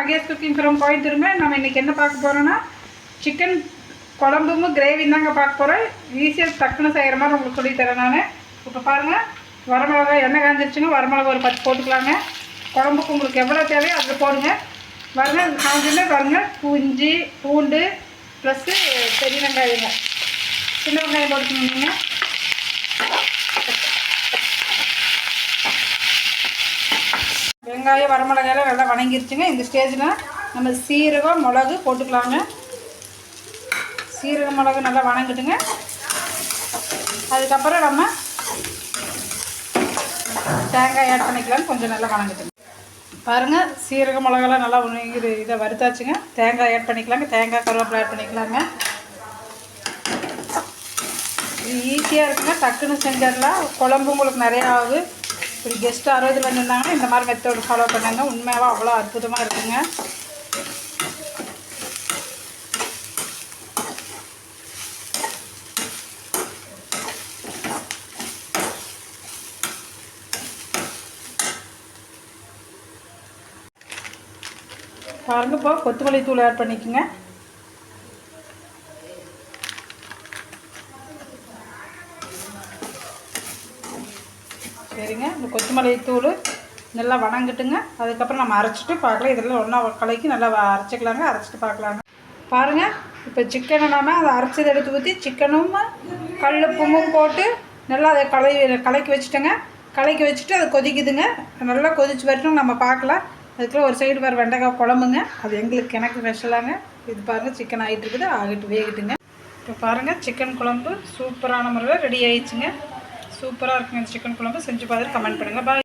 Mahesh cooking from கோயம்புத்தூருங்க. நம்ம இன்றைக்கி என்ன பார்க்க போகிறோன்னா சிக்கன் குழம்பும் கிரேவி தாங்க பார்க்க போகிறோம். ஈஸியாக டக்குன்னு செய்கிற மாதிரி உங்களுக்கு சொல்லித்தரேன் நான். இப்போ பாருங்கள், வரமிளகா எண்ணெய் காஞ்சிருச்சுங்க. வரமிளகா ஒரு 10 போட்டுக்கலாங்க. குழம்புக்கு உங்களுக்கு எவ்வளோ தேவையோ அதில் போடுங்க. பாருங்கள் காஞ்சிலே பாருங்கள், இஞ்சி பூண்டு ப்ளஸ்ஸு பெரிய வெங்காயங்க, சின்ன வெங்காயம் போட்டுக்கணுங்க. வெங்காயம் வரமிளகாயெல்லாம் நல்லா வணங்கிருச்சுங்க. இந்த ஸ்டேஜில் நம்ம சீரகம் மிளகு போட்டுக்கலாங்க. சீரகம் மிளகு நல்லா வணங்கிட்டுங்க. அதுக்கப்புறம் நம்ம தேங்காய் ஆட் பண்ணிக்கலான்னு கொஞ்சம் நல்லா வணங்கிட்டுங்க. பாருங்கள், சீரக மிளகாலாம் நல்லா இதை வறுத்தாச்சுங்க. தேங்காய் ஆட் பண்ணிக்கலாங்க. தேங்காய் கருவேப்பிலை ஆட் பண்ணிக்கலாங்க. இது ஈஸியாக இருக்குங்க, டக்குன்னு செஞ்சிடலாம். குழம்பு உங்களுக்கு நிறையா ஆகுது. இப்படி கெஸ்ட்டு 60 வந்துருந்தாங்கன்னா இந்த மாதிரி மெத்தட் ஃபாலோ பண்ணாங்க. உண்மையாக அவ்வளோ அற்புதமாக இருக்குங்க. பாருங்க, இப்போ கொத்தமல்லி தூள் ஆட் பண்ணிக்கோங்க. சரிங்க, இந்த கொத்தமல்லி தூள் நல்லா வணங்கிட்டுங்க. அதுக்கப்புறம் நம்ம அரைச்சிட்டு பார்க்கலாம். இதெல்லாம் ஒன்றா கலக்கி நல்லா அரைச்சிக்கலாங்க. அரைச்சிட்டு பார்க்கலாங்க. பாருங்கள், இப்போ சிக்கனை நம்ம அதை அரைச்சதை எடுத்து ஊற்றி சிக்கனும் கல்லுப்புமும் போட்டு நல்லா அதை கலக்கி வச்சுட்டோங்க. கலக்கி வச்சுட்டு அதை கொதிக்குதுங்க. நல்லா கொதிச்சு வரட்டும், நம்ம பார்க்கலாம். அதுக்குள்ளே ஒரு சைடு வேறு வெண்டைக்காய் குழம்புங்க. அது எனக்கு ஸ்பெஷலாங்க. இது பாருங்கள், சிக்கன் ஆகிட்டு இருக்குது. வேகட்டுங்க. இப்போ பாருங்கள், சிக்கன் குழம்பு சூப்பரான முறையில் ரெடி ஆகிடுச்சுங்க. சூப்பராக இருக்குங்க. இந்த சிக்கன் குழம்பு செஞ்சு பார்த்துட்டு கமெண்ட் பண்ணுங்கள். பாய்.